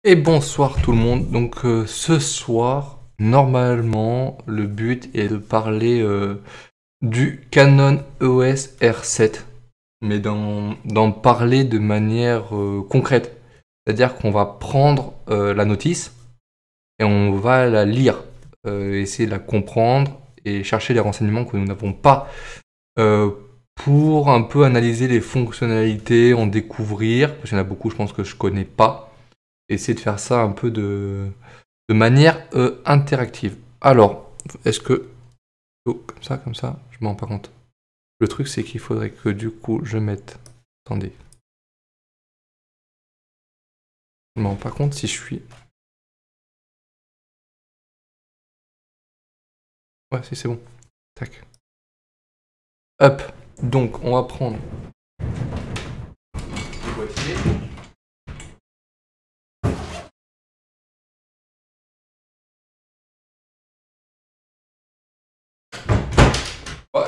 Et bonsoir tout le monde. Donc ce soir, normalement, le but est de parler du Canon EOS R7, mais d'en parler de manière concrète. C'est-à-dire qu'on va prendre la notice et on va la lire, essayer de la comprendre et chercher les renseignements que nous n'avons pas euh, pour un peu analyser les fonctionnalités, en découvrir, parce qu'il y en a beaucoup je pense que je connais pas. Essayer de faire ça un peu de manière interactive. Alors, est-ce que... Oh, comme ça, je m'en rends pas compte. Le truc, c'est qu'il faudrait que du coup, je mette... Attendez. Je m'en rends pas compte si je suis... Ouais, si c'est bon. Tac. Hop. Donc, on va prendre le boîtier.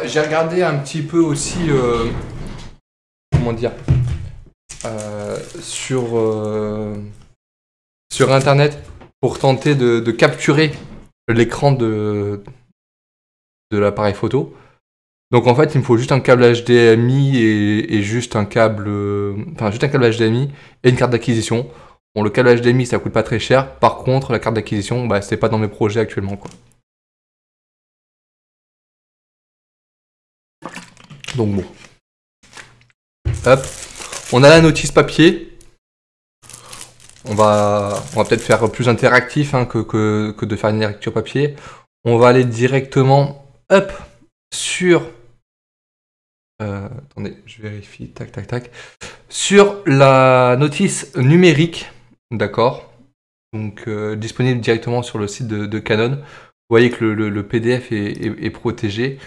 J'ai regardé un petit peu aussi... comment dire sur Internet pour tenter de capturer l'écran de l'appareil photo. Donc en fait, il me faut juste un câble HDMI et juste un câble, enfin juste un câble HDMI et une carte d'acquisition. Bon, le câble HDMI, ça coûte pas très cher. Par contre, la carte d'acquisition, bah, c'est pas dans mes projets actuellement, quoi. Donc bon, hop, on a la notice papier. On va peut-être faire plus interactif hein, que de faire une lecture papier. On va aller directement, hop, sur attendez, je vérifie, tac, tac, tac. Sur la notice numérique, d'accord, donc disponible directement sur le site de Canon. Vous voyez que le PDF est protégé.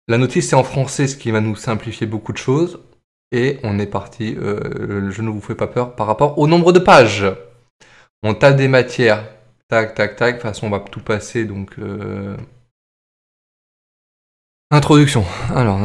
La notice est en français, ce qui va nous simplifier beaucoup de choses. Et on est parti, je ne vous fais pas peur par rapport au nombre de pages. On tape des matières, tac, tac, tac. De toute façon, on va tout passer, donc... Introduction. Alors...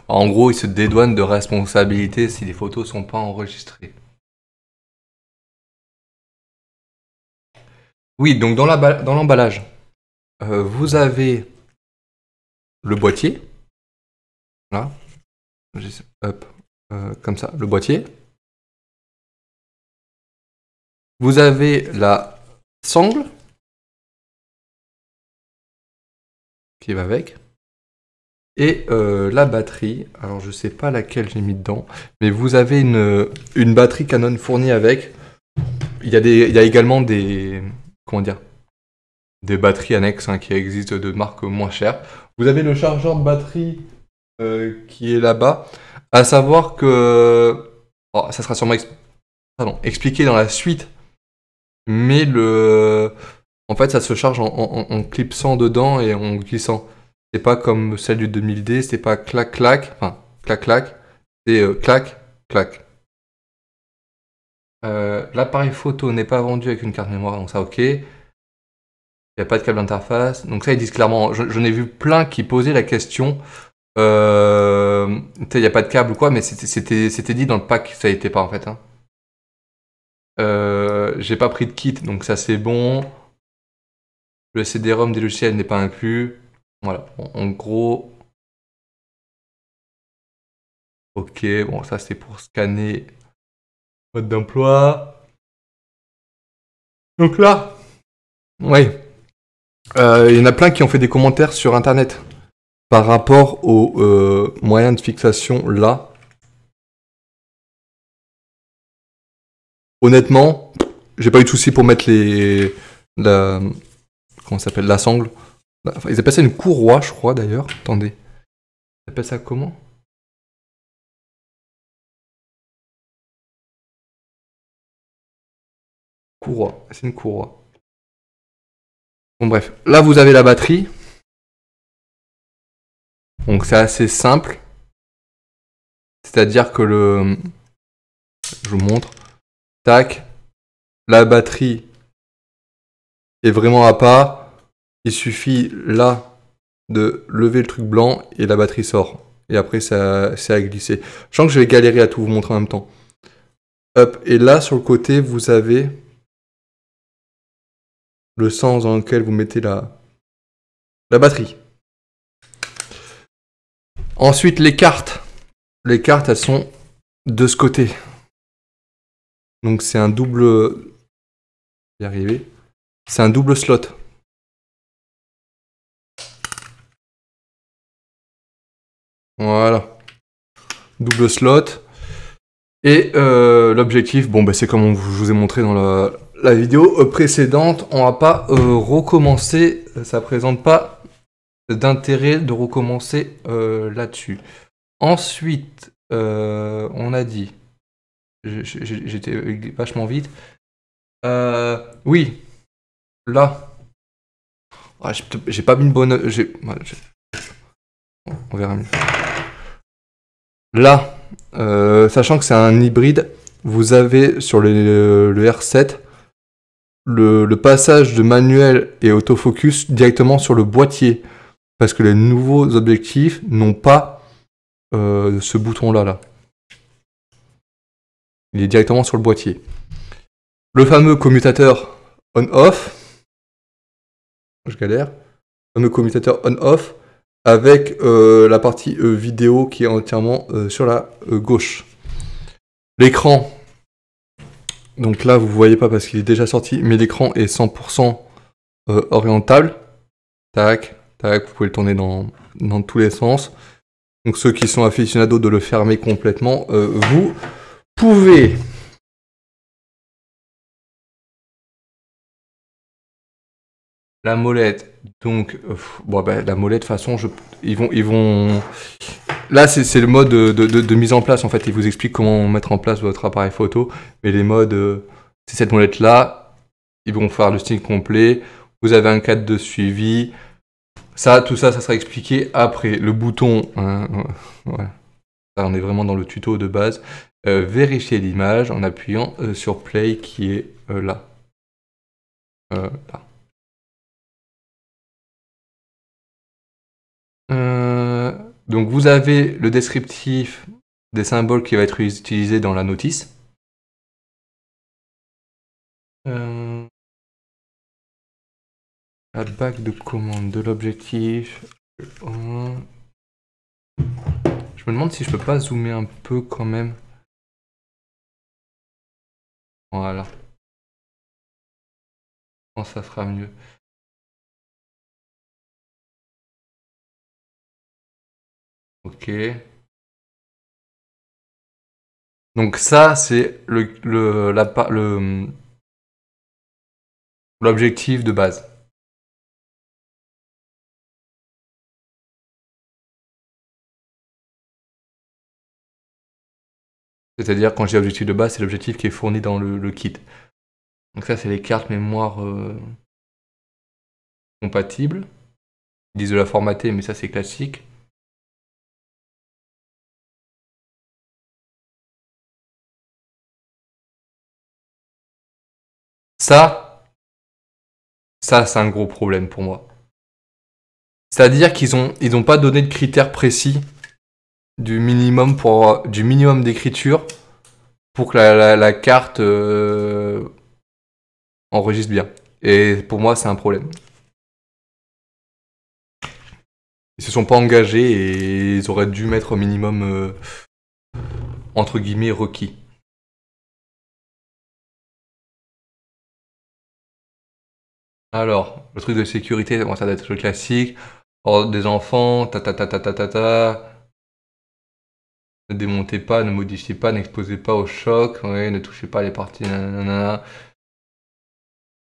En gros, il se dédouane de responsabilité si les photos sont pas enregistrées. Oui, donc dans l'emballage, vous avez le boîtier. Là. Hop. Comme ça, le boîtier. Vous avez la sangle qui va avec. Et la batterie. Alors, je sais pas laquelle j'ai mis dedans. Mais vous avez une batterie Canon fournie avec. Il y a également des... Comment dire, des batteries annexes hein, qui existent de marques moins chères. Vous avez le chargeur de batterie qui est là-bas. À savoir que... Oh, ça sera sûrement expliqué dans la suite. Mais en fait, ça se charge en clipsant dedans et en glissant. C'est pas comme celle du 2000D, c'est pas clac clac, enfin clac clac, c'est clac clac. L'appareil photo n'est pas vendu avec une carte mémoire, donc ça ok. Il n'y a pas de câble d'interface, donc ça ils disent clairement. J'en ai vu plein qui posaient la question. Il n'y a pas de câble ou quoi, mais c'était dit dans le pack, ça n'était pas en fait. Hein. J'ai pas pris de kit, donc ça c'est bon. Le CD-ROM des logiciels n'est pas inclus. Voilà, bon, en gros. Ok, bon, ça c'est pour scanner mode d'emploi. Donc là, ouais, il y en a plein qui ont fait des commentaires sur internet par rapport aux moyens de fixation là. Honnêtement, j'ai pas eu de soucis pour mettre comment ça s'appelle, la sangle. Enfin, ils appellent ça une courroie, je crois d'ailleurs. Attendez, ils appellent ça comment? Courroie, c'est une courroie. Bon bref, là vous avez la batterie. Donc c'est assez simple. C'est-à-dire que je vous montre. Tac. La batterie est vraiment à part. Il suffit là de lever le truc blanc et la batterie sort. Et après, c'est à glisser. Je sens que je vais galérer à tout vous montrer en même temps. Hop, et là, sur le côté, vous avez le sens dans lequel vous mettez la batterie. Ensuite, les cartes. Les cartes, elles sont de ce côté. Donc, c'est un double... Je vais y arriver. C'est un double slot. Voilà. Double slot. Et l'objectif, bon, bah, c'est comme je vous ai montré dans la vidéo précédente. On va pas recommencer. Ça présente pas d'intérêt de recommencer là-dessus. Ensuite, on a dit... J'étais vachement vite. Oui. Là. Ah, j'ai pas mis une bonne... On verra mieux. Là, sachant que c'est un hybride, vous avez sur le R7 le passage de manuel et autofocus directement sur le boîtier. Parce que les nouveaux objectifs n'ont pas ce bouton-là. Là. Il est directement sur le boîtier. Le fameux commutateur on-off. Je galère. Le fameux commutateur on-off avec la partie vidéo qui est entièrement sur la gauche. L'écran, donc là vous voyez pas parce qu'il est déjà sorti, mais l'écran est 100% orientable. Tac, tac, vous pouvez le tourner dans tous les sens. Donc ceux qui sont aficionados de le fermer complètement, vous pouvez. La molette, donc bon, bah, la molette de toute façon, ils vont. Là, c'est le mode de mise en place en fait. Il vous explique comment mettre en place votre appareil photo, mais les modes, c'est cette molette là. Ils vont faire le style complet. Vous avez un cadre de suivi. Ça, tout ça, ça sera expliqué après. Le bouton, ouais. Ça, on est vraiment dans le tuto de base. Vérifier l'image en appuyant sur Play qui est là. Là. Donc vous avez le descriptif des symboles qui va être utilisé dans la notice. La bague de commande de l'objectif. Je me demande si je peux pas zoomer un peu quand même. Voilà. Je pense que ça sera mieux. Ok. Donc ça, c'est l'objectif de base. C'est-à-dire, quand j'ai objectif de base, c'est l'objectif qui est fourni dans le kit. Donc ça, c'est les cartes mémoire compatibles. Ils disent de la formater, mais ça, c'est classique. Ça, c'est un gros problème pour moi. C'est-à-dire qu'ils ont pas donné de critères précis du minimum d'écriture pour que la carte enregistre bien. Et pour moi, c'est un problème. Ils se sont pas engagés et ils auraient dû mettre au minimum entre guillemets requis. Alors, le truc de sécurité, bon, ça doit être le classique. Ordre des enfants, Ne démontez pas, ne modifiez pas, n'exposez pas au choc, ouais, ne touchez pas les parties, nanana.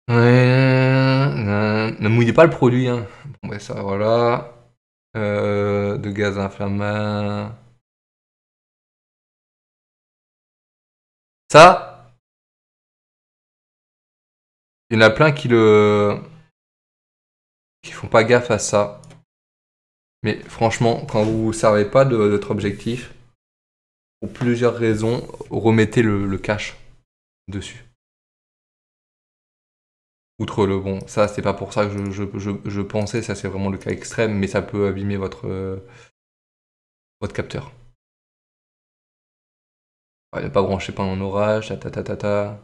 Ouais, ne mouillez pas le produit, hein. Bon, ben ça, voilà. De gaz inflammable. Ça, il y en a plein qui font pas gaffe à ça. Mais franchement, quand vous ne servez pas de votre objectif, pour plusieurs raisons, remettez le cache dessus. Outre le bon, ça c'est pas pour ça que je pensais, ça c'est vraiment le cas extrême, mais ça peut abîmer votre capteur. Ouais, ne pas brancher pendant un orage, ta ta ta ta ta.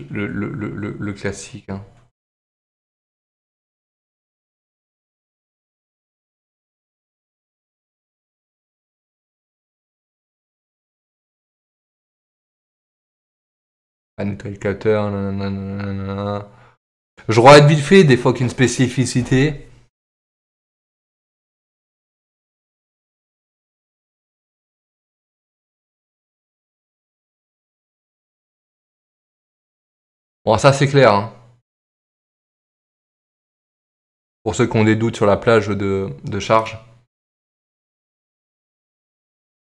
Le classique, hein. Ah, nettoyer le capteur, nanana. Je regarde vite fait des fois qu'une spécificité. Bon, ça c'est clair, hein. Pour ceux qui ont des doutes sur la plage de charge.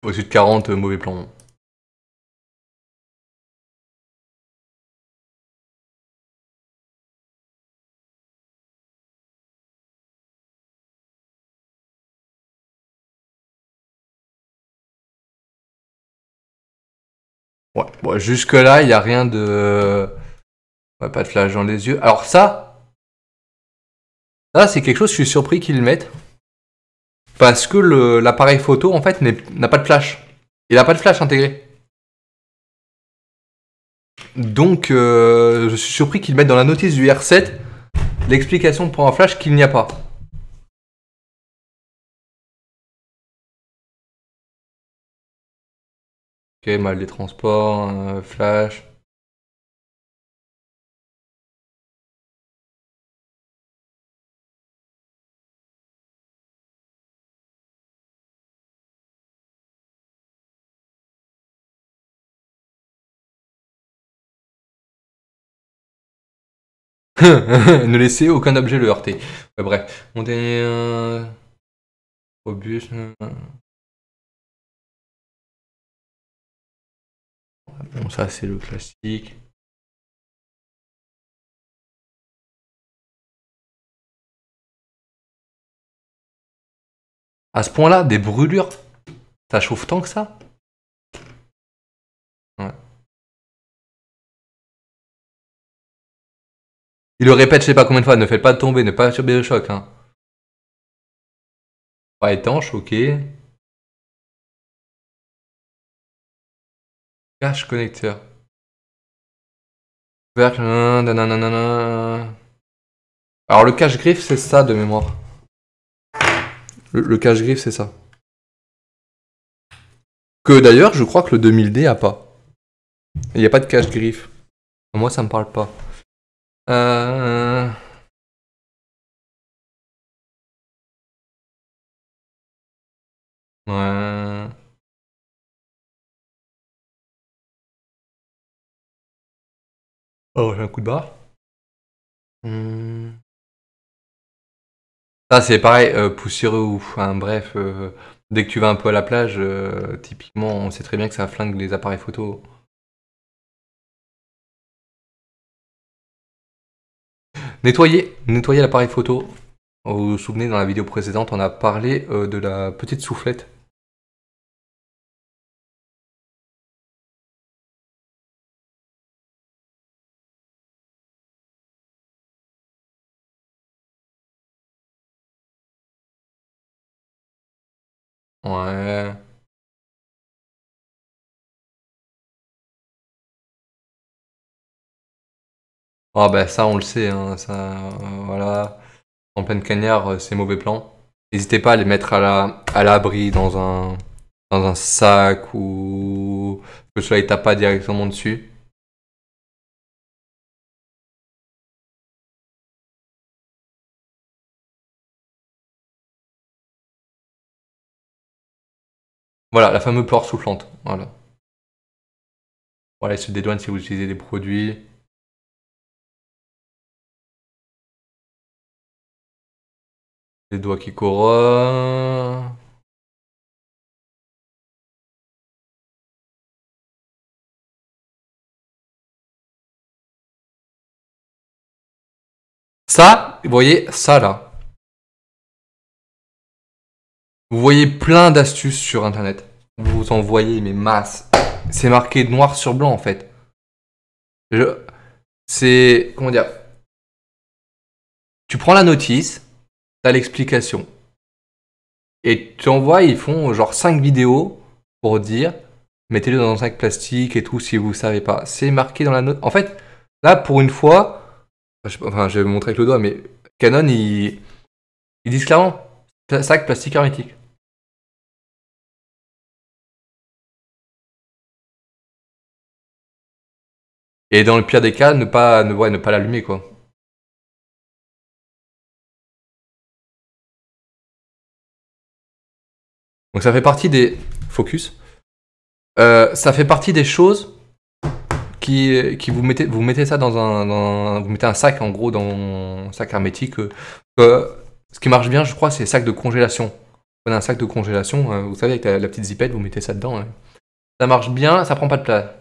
Au-dessus de 40, mauvais plan. Ouais, bon, jusque là, il n'y a rien de... Ouais, pas de flash dans les yeux. Alors ça c'est quelque chose, je suis surpris qu'ils le mettent. Parce que l'appareil photo, en fait, n'a pas de flash. Il n'a pas de flash intégré. Donc, je suis surpris qu'ils mettent dans la notice du R7 l'explication pour un flash qu'il n'y a pas. Ok, mal des transports, flash. Ne laissez aucun objet le heurter. Ouais, bref, mon dernier obus. Bon, ça c'est le classique. À ce point-là, des brûlures, ça chauffe tant que ça? Ouais. Il le répète, je sais pas combien de fois, ne faites pas tomber, ne pas subir le choc. Hein. Pas étanche, ok. Cache connecteur. Couvercle, nanana. Alors le cache-griffe, c'est ça de mémoire. Le cache-griffe, c'est ça. Que d'ailleurs, je crois que le 2000D a pas. Il n'y a pas de cache-griffe. Moi, ça me parle pas. Euh... Ouais. Oh, j'ai un coup de barre. Ça, c'est pareil, poussiéreux ou... Enfin, bref, dès que tu vas un peu à la plage, typiquement, on sait très bien que ça flingue les appareils photo. Nettoyer l'appareil photo. Vous vous souvenez, dans la vidéo précédente, on a parlé de la petite soufflette. Ouais. Ah bah ça, on le sait, hein, ça, voilà. En pleine cagnard, c'est mauvais plan. N'hésitez pas à les mettre à l'abri dans un sac ou que le soleil tape pas directement dessus. Voilà, la fameuse poire soufflante. Voilà. Voilà, il se dédouane si vous utilisez des produits. Les doigts qui corrodent. Ça, vous voyez, ça là. Vous voyez plein d'astuces sur internet. vous envoyez mes masses. C'est marqué noir sur blanc en fait. C'est. Comment dire? Tu prends la notice, t'as l'explication. Et tu envoies, ils font genre 5 vidéos pour dire mettez-le dans un sac plastique et tout si vous savez pas. C'est marqué dans la note. En fait, là pour une fois, enfin je vais vous montrer avec le doigt, mais Canon ils disent clairement sac plastique hermétique. Et dans le pire des cas, ne pas l'allumer quoi. Donc ça fait partie des focus. Ça fait partie des choses qui vous mettez ça vous mettez un sac en gros dans un sac hermétique. Ce qui marche bien, je crois, c'est sac de congélation. Vous prenez un sac de congélation, vous savez, avec la petite zipette, vous mettez ça dedans. Ouais. Ça marche bien, ça prend pas de place.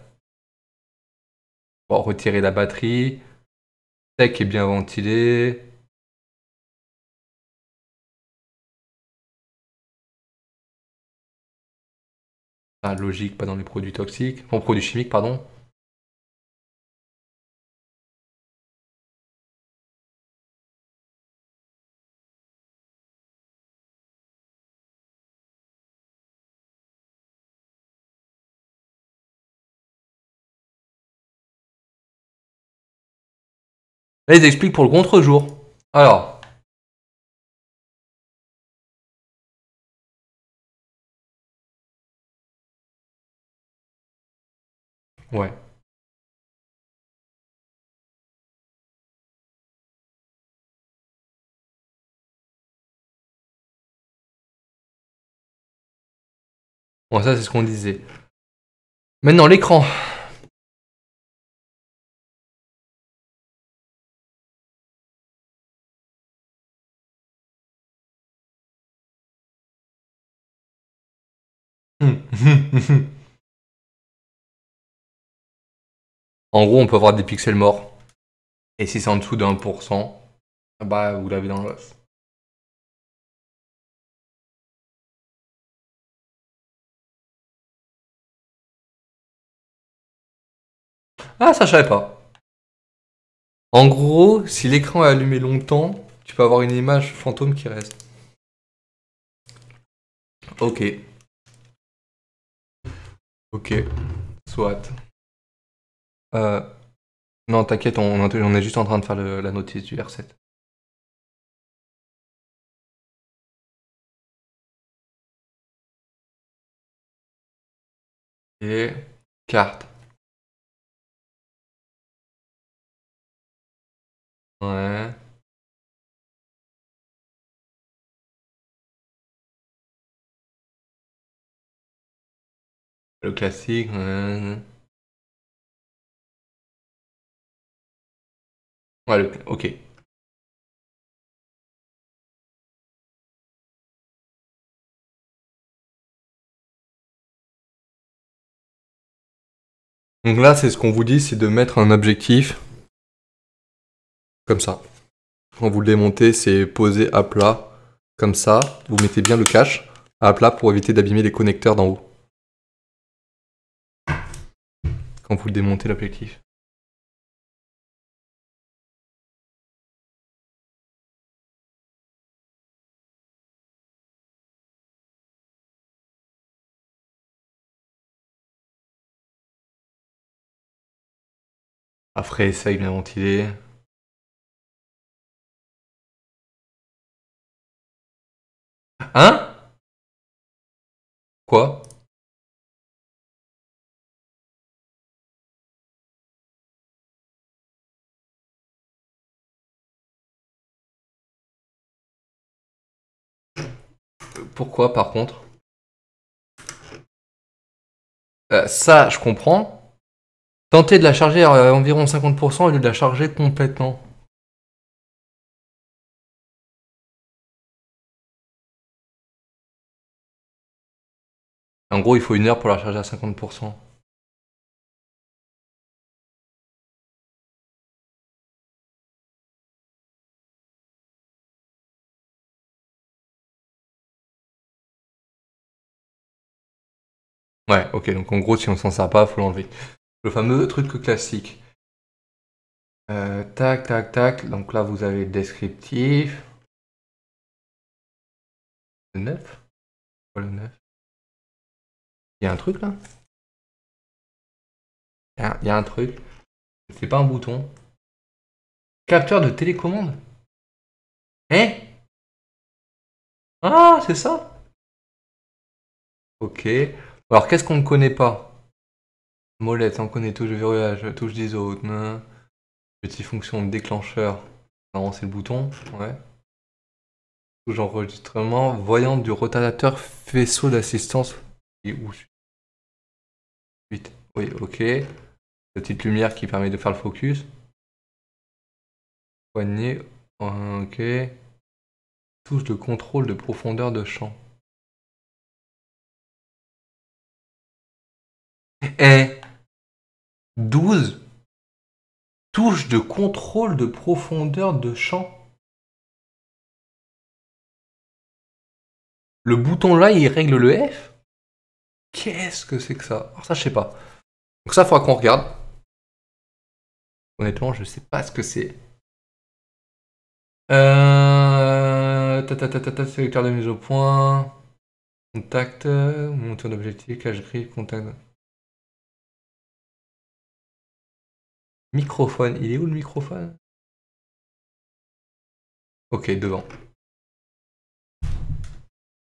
Bon, retirer la batterie, sec et bien ventilé. Ah, logique, pas dans les produits toxiques, en produits chimiques, pardon. Là, ils expliquent pour le contre-jour. Alors, ouais. Bon, ça, c'est ce qu'on disait. Maintenant, l'écran. En gros, on peut avoir des pixels morts. Et si c'est en dessous de 1%, bah, vous l'avez dans l'os. Ah, ça, je savais pas. En gros, si l'écran est allumé longtemps, tu peux avoir une image fantôme qui reste. Ok. Ok. Soit. Euh, non, t'inquiète, on est juste en train de faire la notice du R7. Et carte. Ouais. Le classique. Ouais, ouais, ok. Donc là, c'est ce qu'on vous dit, c'est de mettre un objectif comme ça. Quand vous le démontez, c'est posé à plat, comme ça. Vous mettez bien le cache à plat pour éviter d'abîmer les connecteurs d'en haut. Quand vous le démontez, l'objectif. Après, essaye bien ventilé. Hein? Quoi? Pourquoi, par contre? Ça, je comprends. Tentez de la charger à environ 50% au lieu de la charger complètement. En gros, il faut 1 heure pour la charger à 50%. Ouais, ok, donc en gros, si on s'en sert pas, faut l'enlever. Le fameux truc classique. Tac, tac, tac. Donc là, vous avez le descriptif. Le 9. Quoi, le 9? Il y a un truc là? Il y a un truc. C'est pas un bouton. Capteur de télécommande? Hein? Ah, c'est ça? Ok. Alors, qu'est-ce qu'on ne connaît pas? Molette, on connaît touche de verrouillage, touche d'ISO. Petite fonction de déclencheur. Non, c'est le bouton. Ouais. Touche d'enregistrement. Voyante du rotateur faisceau d'assistance. Et où? 8. Oui, ok. Petite lumière qui permet de faire le focus. Poignée. Ok. Touche de contrôle de profondeur de champ. Et 12 touches de contrôle de profondeur de champ. Le bouton là, il règle le F? Qu'est-ce que c'est que ça? Alors ça, je sais pas. Donc ça, il faudra qu'on regarde. Honnêtement, je sais pas ce que c'est. Sélecteur de mise au point. Contact. Monteur d'objectif. Cache gris. Contact. Microphone. Il est où le microphone? Ok, devant.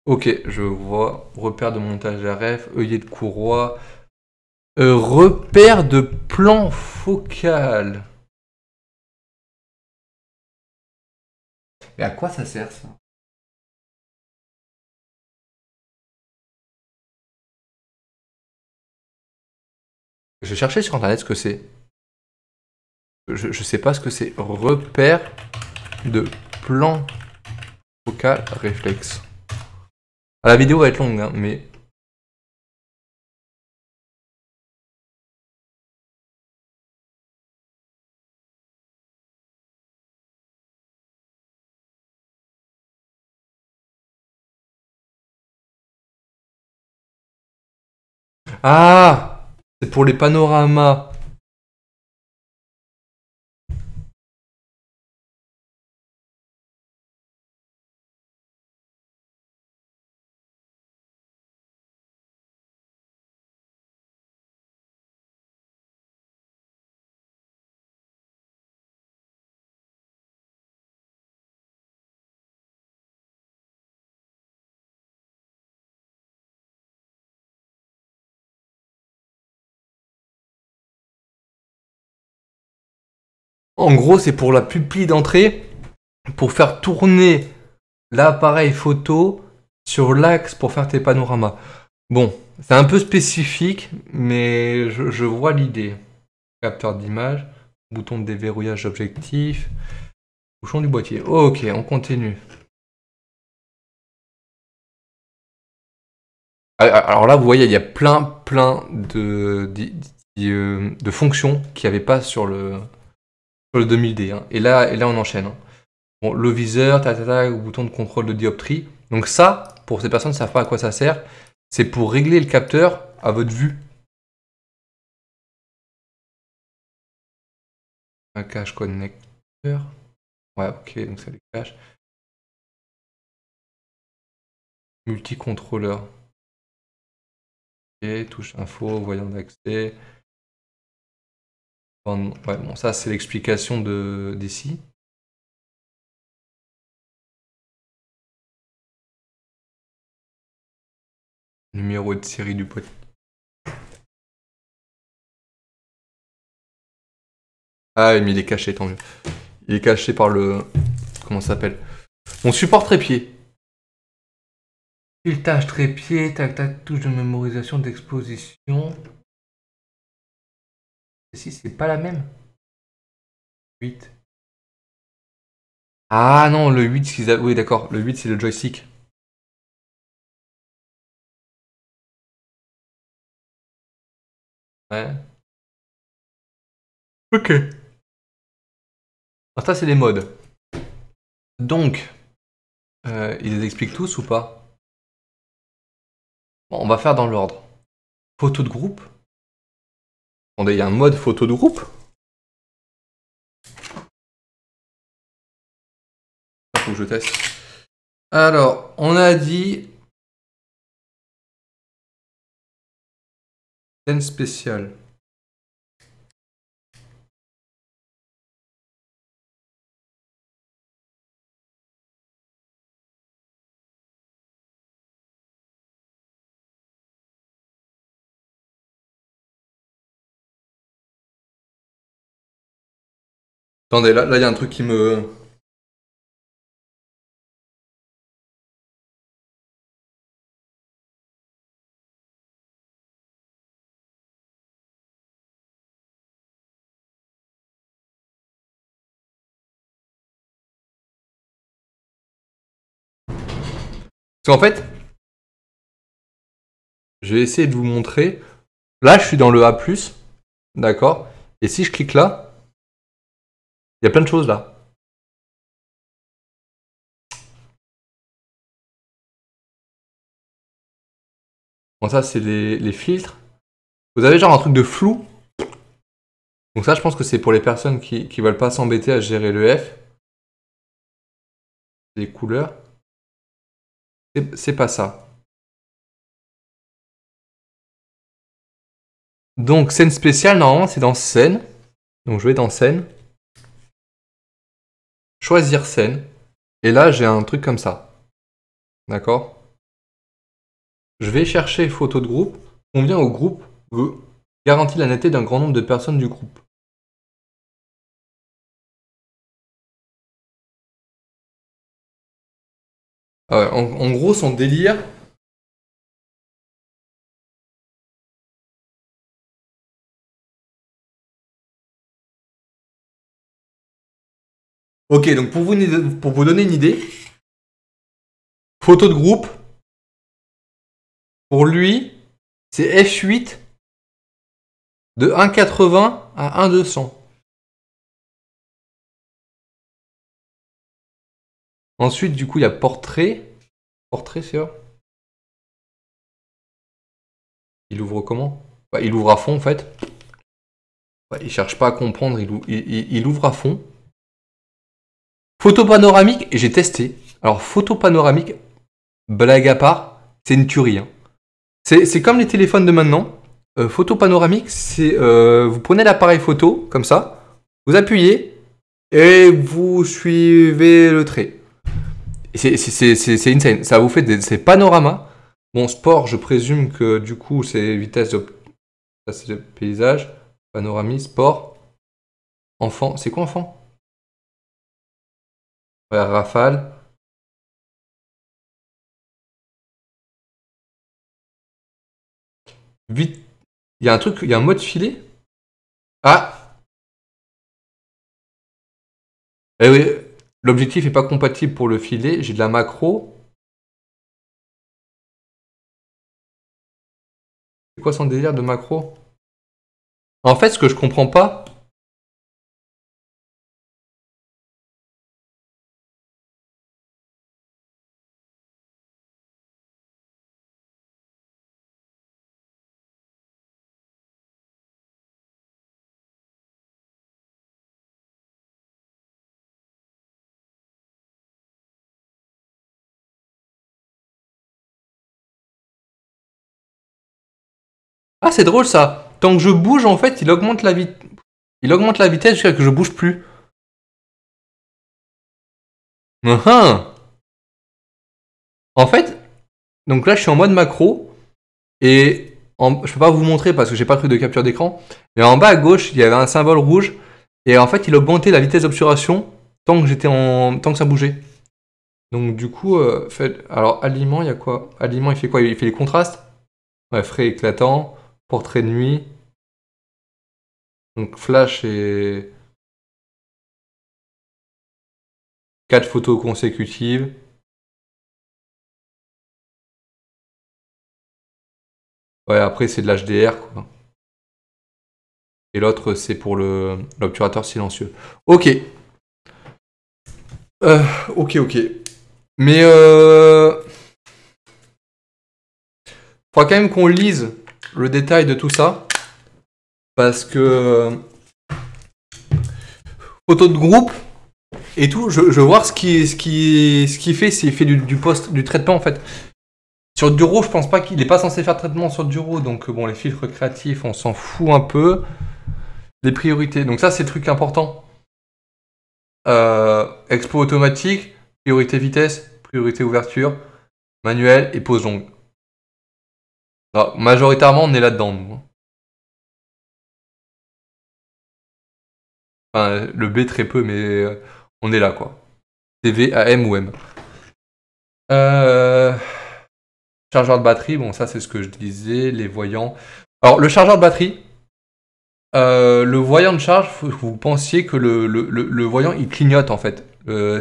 Ok, je vois. Repère de montage RF. œillet de courroie. Repère de plan focal. Mais à quoi ça sert ça? Je cherchais sur internet ce que c'est. Je sais pas ce que c'est. Repère de plan focal réflexe. Ah, la vidéo va être longue, hein, mais. Ah! C'est pour les panoramas. En gros, c'est pour la pupille d'entrée, pour faire tourner l'appareil photo sur l'axe pour faire tes panoramas. Bon, c'est un peu spécifique, mais je vois l'idée. Capteur d'image, bouton de déverrouillage d'objectif, bouchon du boîtier. Ok, on continue. Alors là, vous voyez, il y a plein de fonctions qu'il n'y avait pas sur le 2000D. Hein. Et là, on enchaîne. Hein. Bon, le viseur, bouton de contrôle de dioptrie. Donc ça, pour ces personnes qui ne savent pas à quoi ça sert, c'est pour régler le capteur à votre vue. Un cache connecteur. Ouais, ok, donc ça les cache. Multicontrôleur. Ok, touche info, voyant d'accès. Ouais, bon, ça c'est l'explication d'ici. Numéro de série du pot. Ah, mais il est caché, tant mieux. Il est caché par le. Comment ça s'appelle? Mon support trépied. Filetage trépied, tac tac, touche de mémorisation d'exposition. Si, c'est pas la même. 8. Ah non, le 8, oui, d'accord. Le 8, c'est le joystick. Ouais. Ok. Alors ça, c'est les modes. Donc, ils les expliquent tous ou pas? Bon, on va faire dans l'ordre. Photo de groupe? Attendez, il y a un mode photo de groupe? Faut que je teste. Alors, on a dit scène spéciale. Attendez, là, il y a un truc qui me... Parce qu'en fait, je vais essayer de vous montrer. Là, je suis dans le A+, d'accord? Et si je clique là, il y a plein de choses là. Bon, ça, c'est les filtres. Vous avez genre un truc de flou. Donc ça, je pense que c'est pour les personnes qui veulent pas s'embêter à gérer le F. Les couleurs. C'est pas ça. Donc, scène spéciale, normalement, c'est dans scène. Donc, je vais dans scène. Choisir scène. Et là, j'ai un truc comme ça. D'accord? Je vais chercher photo de groupe. Convient au groupe. Garantit la netteté d'un grand nombre de personnes du groupe. Ah ouais, en gros, son délire... Ok, donc pour vous donner une idée, photo de groupe, pour lui, c'est F8 de 1,80 à 1,200. Ensuite, du coup, il y a portrait. Portrait, c'est sûr. Il ouvre comment? Bah, il ouvre à fond, en fait. Bah, il cherche pas à comprendre, il ouvre à fond. Photo panoramique, et j'ai testé. Alors, photo panoramique, blague à part, c'est une tuerie. Hein. C'est comme les téléphones de maintenant. Photo panoramique, c'est vous prenez l'appareil photo, comme ça, vous appuyez, et vous suivez le trait. C'est insane. Ça vous fait ces panoramas. Bon, sport, je présume que du coup, c'est vitesse de... Ça, c'est le paysage. Panoramie, sport. Enfant. C'est quoi, enfant? Ouais, rafale. Vite. Il y a un truc, il y a un mode filet. Ah! Eh oui, l'objectif n'est pas compatible pour le filet. J'ai de la macro. C'est quoi son délire de macro? En fait, ce que je comprends pas... Ah, c'est drôle ça. Tant que je bouge, en fait, il augmente la vitesse. Il augmente la vitesse jusqu'à ce que je bouge plus. En fait, donc là, je suis en mode macro. Et je peux pas vous montrer parce que j'ai pas le truc de capture d'écran. Mais en bas à gauche, il y avait un symbole rouge. Et en fait, il augmentait la vitesse d'obturation tant que tant que ça bougeait. Donc du coup, alors aliment, il y a quoi? Aliment, il fait quoi? Il fait les contrastes? Ouais, frais éclatant, portrait de nuit. Donc flash et 4 photos consécutives. Ouais, après c'est de l'HDR quoi. Et l'autre c'est pour l'obturateur silencieux. Ok. Ok. Mais faudra quand même qu'on lise le détail de tout ça. Parce que photo de groupe et tout, je veux voir ce qu'il fait, s'il fait du traitement en fait. Sur Duro, je pense pas qu'il est pas censé faire de traitement sur Duro, donc bon, les filtres créatifs, on s'en fout un peu. Les priorités, donc ça c'est le truc important. Expo automatique, priorité vitesse, priorité ouverture, manuel et pose longue. Alors, majoritairement, on est là-dedans, nous. Enfin, le B très peu, mais on est là, quoi. TV, AM ou M. Chargeur de batterie, bon, ça c'est ce que je disais, les voyants. Alors, le chargeur de batterie, le voyant de charge, faut que vous pensiez que le voyant il clignote en fait.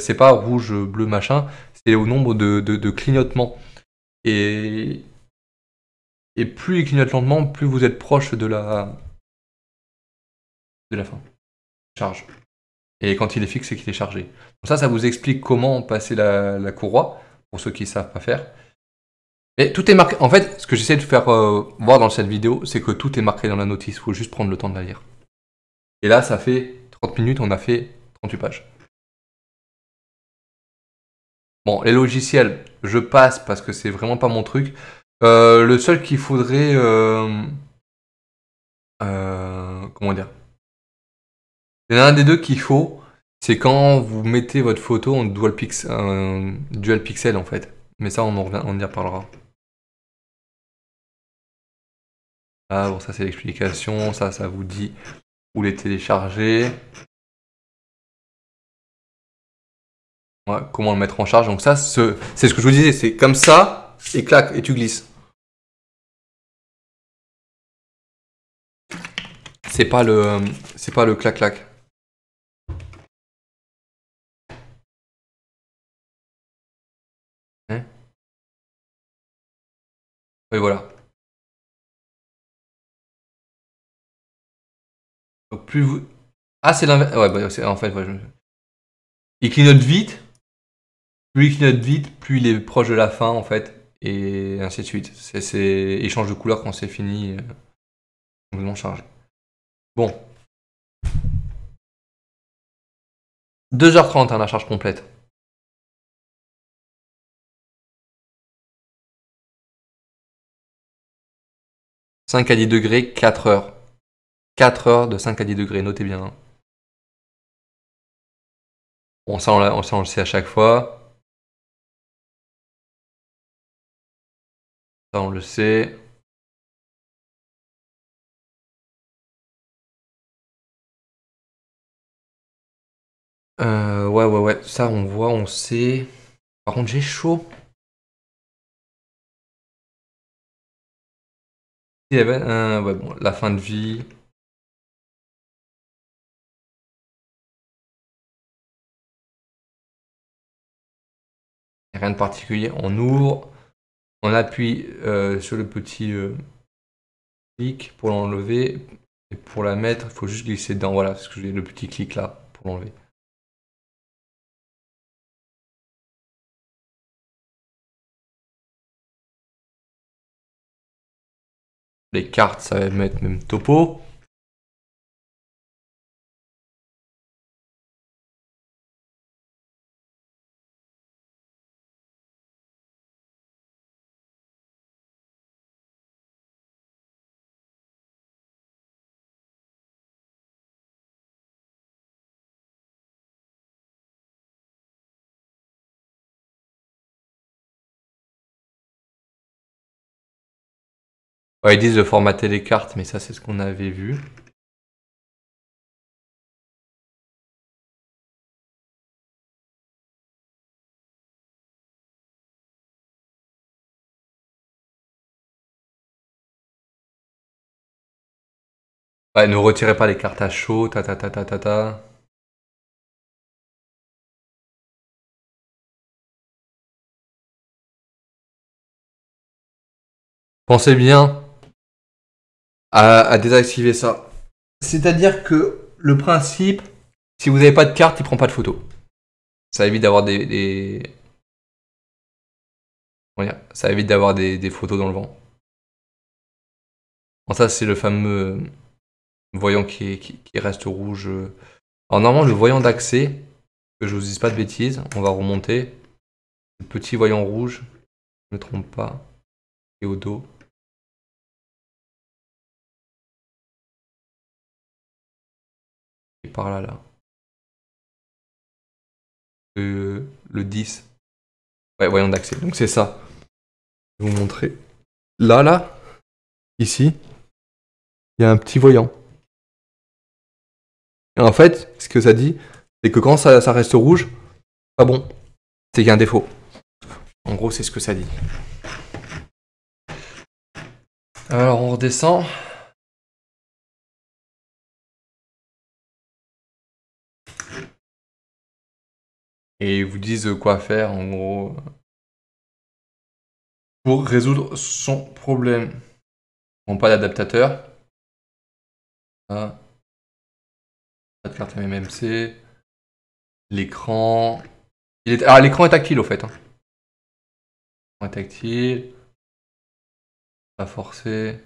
C'est pas rouge, bleu, machin, c'est au nombre de clignotements. Et, et plus il clignote lentement, plus vous êtes proche de la fin. Charge. Et quand il est fixe, c'est qu'il est chargé. Donc ça vous explique comment passer la courroie, pour ceux qui ne savent pas faire. Et tout est marqué. En fait, ce que j'essaie de faire voir dans cette vidéo, c'est que tout est marqué dans la notice. Il faut juste prendre le temps de la lire. Et là, ça fait 30 minutes, on a fait 38 pages. Bon, les logiciels, je passe parce que c'est vraiment pas mon truc. Le seul qu'il faudrait... comment dire? Il y en a un des deux qu'il faut, c'est quand vous mettez votre photo en dual pixel en fait. Mais ça, on y reparlera. Ah bon, ça c'est l'explication, ça vous dit où les télécharger. Ouais, comment le mettre en charge. Donc ça, c'est ce que je vous disais, c'est comme ça, et clac, et tu glisses. C'est pas le clac-clac. Hein? Oui, voilà. Donc plus vous... Ah, c'est l'inverse. Ouais, bah, en fait, ouais, il clignote vite. Plus il clignote vite, plus il est proche de la fin, en fait. Et ainsi de suite. Il change de couleur quand c'est fini. Complètement chargé. Bon. 2h30, hein, la charge complète. 5 à 10 degrés, 4 heures. 4 heures de 5 à 10 degrés, notez bien. Hein. Bon, ça on le sait à chaque fois. Ça on le sait. Ouais. Ça on voit, on sait. Par contre, j'ai chaud. Ouais, bon, la fin de vie. Rien de particulier. On ouvre. On appuie sur le petit clic pour l'enlever. Et pour la mettre, il faut juste glisser dedans. Voilà, ce que j'ai le petit clic là pour l'enlever. Les cartes, ça va mettre même topo. Ouais, ils disent de formater les cartes, mais ça c'est ce qu'on avait vu. Ouais, ne retirez pas les cartes à chaud, ta. Pensez bien à désactiver ça. C'est-à-dire que le principe, si vous n'avez pas de carte, il prend pas de photo. Ça évite d'avoir ça évite d'avoir des photos dans le vent. Bon, ça, c'est le fameux voyant qui reste rouge. Alors, normalement, le voyant d'accès, que je vous dise pas de bêtises, on va remonter. Le petit voyant rouge, je ne me trompe pas, et au dos. Et par là, là. Le 10. Ouais, voyant d'accès. Donc, c'est ça. Je vais vous montrer. Là, ici, il y a un petit voyant. Et en fait, ce que ça dit, c'est que quand ça reste rouge, pas bon. C'est qu'il y a un défaut. En gros, c'est ce que ça dit. Alors, on redescend. Et ils vous disent quoi faire, en gros, pour résoudre son problème. Bon, pas d'adaptateur. Ah, pas de carte MMC. L'écran. Ah, l'écran est tactile au fait. Hein. L'écran est tactile. Pas forcé.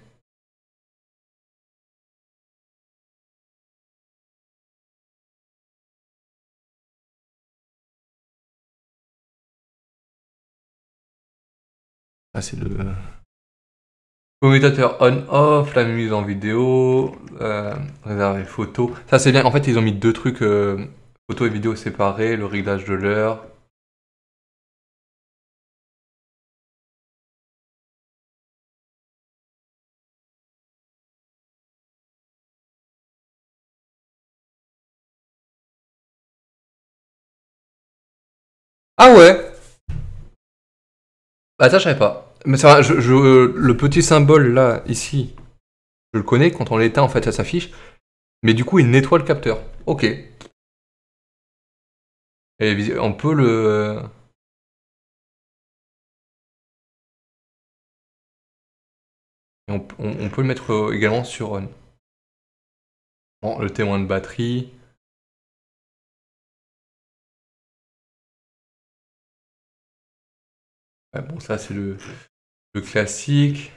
Ah, c'est le commutateur on-off, la mise en vidéo, réserver photo. Ça, c'est bien. En fait, ils ont mis deux trucs, photo et vidéo séparés, le réglage de l'heure. Ah ouais! Bah, ça, je savais pas. Mais ça va, le petit symbole là, ici, je le connais. Quand on l'éteint, en fait, ça s'affiche. Mais du coup, il nettoie le capteur. Ok. Et on peut le. On peut le mettre également sur on. Bon, le témoin de batterie. Ouais, bon, ça, c'est le classique.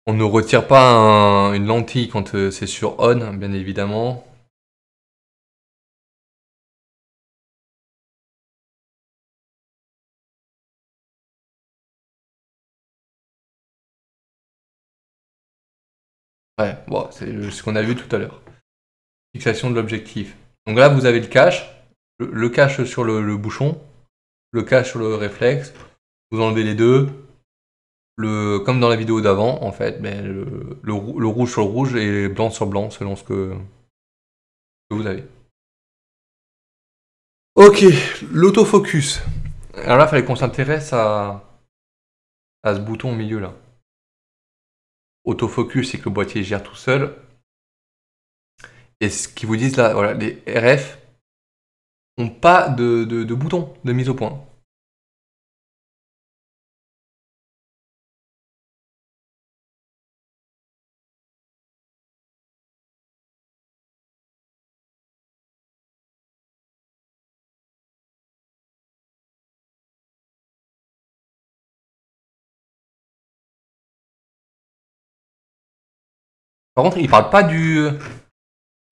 On ne retire pas une lentille quand c'est sur on, bien évidemment. Ouais, bon, c'est ce qu'on a vu tout à l'heure. Fixation de l'objectif. Donc là, vous avez le cache, le cache sur le bouchon, le cache sur le réflexe. Vous enlevez les deux. Comme dans la vidéo d'avant, en fait, mais le rouge sur le rouge et blanc sur blanc, selon ce que vous avez. Ok, l'autofocus. Alors là, il fallait qu'on s'intéresse à ce bouton au milieu là. Autofocus, c'est que le boîtier gère tout seul. Et ce qu'ils vous disent là, voilà, les RF n'ont pas de bouton de mise au point. Par contre, ils parlent pas du.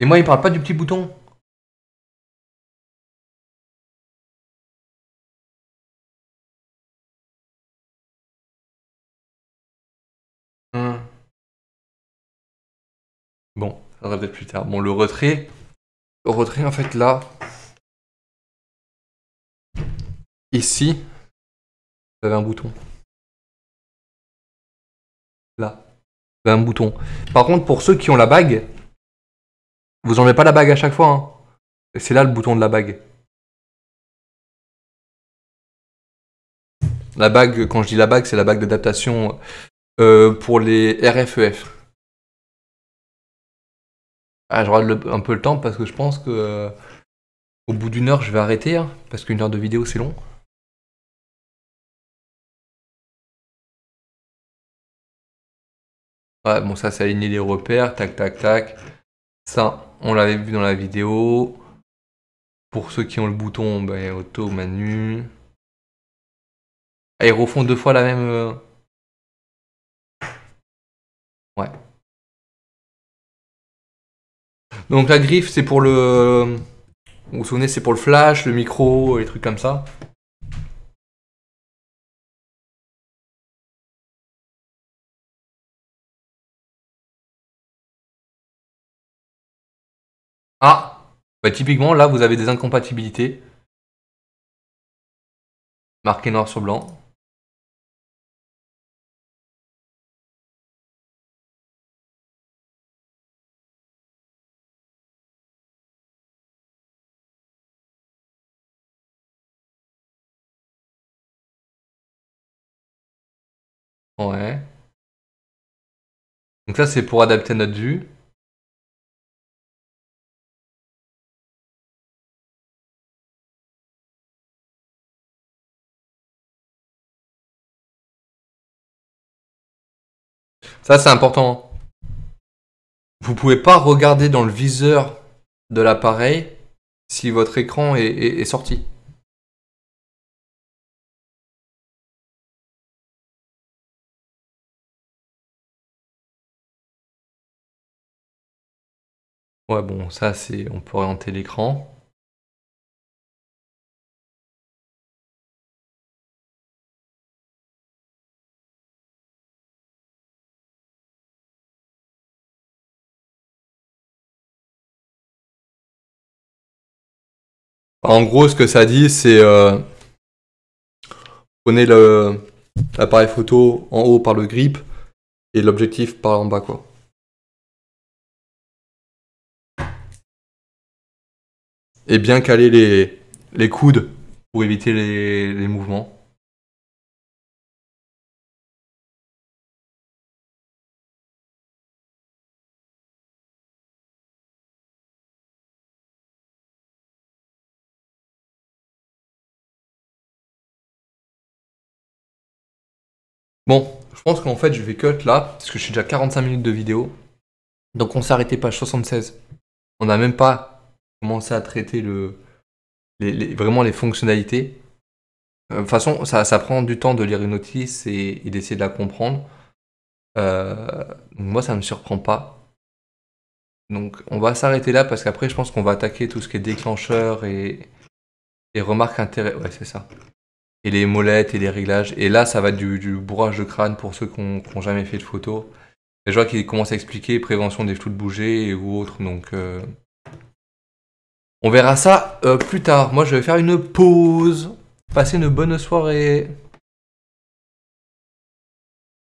Et moi, ils parlent pas du petit bouton. Hum. Bon, ça va peut-être plus tard. Bon, le retrait. Le retrait, en fait, là. Ici, vous avez un bouton. Là. Vous avez un bouton. Par contre, pour ceux qui ont la bague, vous enlevez pas la bague à chaque fois. Hein. C'est là le bouton de la bague. La bague, quand je dis la bague, c'est la bague d'adaptation pour les RFEF. Ah, je regarde un peu le temps parce que je pense que au bout d'une heure, je vais arrêter. Hein, parce qu'une heure de vidéo, c'est long. Ouais, bon, ça, c'est aligner les repères. Tac, tac, tac. Ça, on l'avait vu dans la vidéo. Pour ceux qui ont le bouton, ben, auto, menu. Ah, ils refont 2 fois la même... Ouais. Donc la griffe, c'est pour le... Vous vous souvenez, c'est pour le flash, le micro, les trucs comme ça. Ah, bah, typiquement, là, vous avez des incompatibilités. Marqué noir sur blanc. Ouais. Donc ça, c'est pour adapter notre vue. Ça, c'est important. Vous pouvez pas regarder dans le viseur de l'appareil si votre écran est sorti. Ouais, bon, ça, c'est... On peut orienter l'écran. En gros, ce que ça dit, c'est... prenez l'appareil photo en haut par le grip et l'objectif par en bas, quoi. Et bien caler les coudes pour éviter les mouvements. Bon, je pense qu'en fait, je vais cut là, parce que je suis déjà 45 minutes de vidéo. Donc on s'est arrêté page 76. On n'a même pas commencé à traiter vraiment les fonctionnalités. De toute façon, ça prend du temps de lire une notice et d'essayer de la comprendre. Donc moi, ça ne me surprend pas. Donc on va s'arrêter là parce qu'après, je pense qu'on va attaquer tout ce qui est déclencheur et remarques intérêt. Ouais, c'est ça. Et les molettes et les réglages. Et là, ça va être du bourrage de crâne pour ceux qui n'ont jamais fait de photo. Et je vois qu'il commence à expliquer prévention des flous de bouger ou autre. Donc on verra ça plus tard. Moi, je vais faire une pause. Passez une bonne soirée.